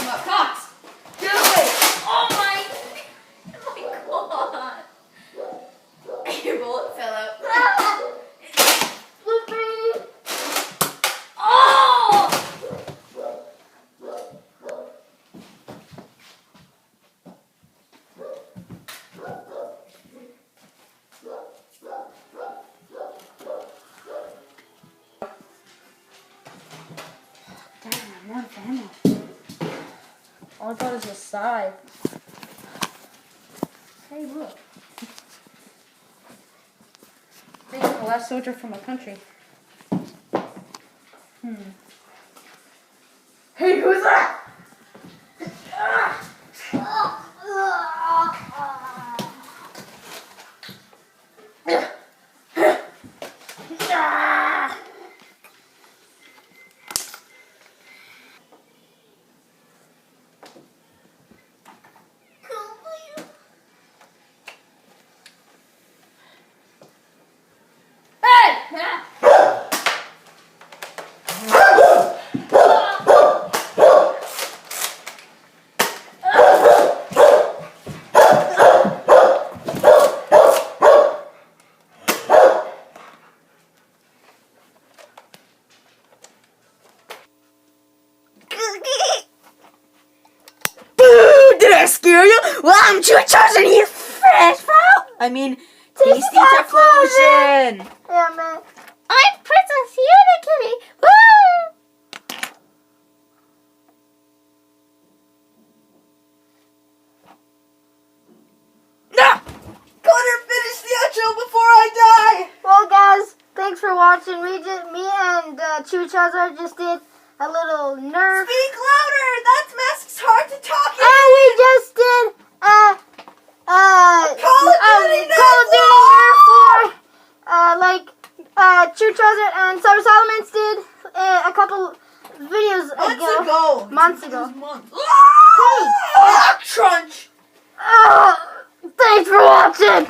him up. Cox! Do it! Oh my god! Your bullet fell out. Loopy! Oh! Damn, I'm not a fan of. All I got is a side. Hey, look. They got the last soldier from a country. Hey, who's that? Did I scare you? Well, I'm choosing you fresh tasty explosion. Yeah, man. I'm Princess Fiona Kitty. Woo! No! Connor, finish the outro before I die. Well, guys, thanks for watching. Me and Chewy Charizard just did a little nerf. Speak louder. That's masks hard to talk in. And we just did Call of Duty Call of Duty Nerf 4. Chewy Charizard and Cyber Salamence did a couple videos ago. Months ago. Crunch. Thanks for watching.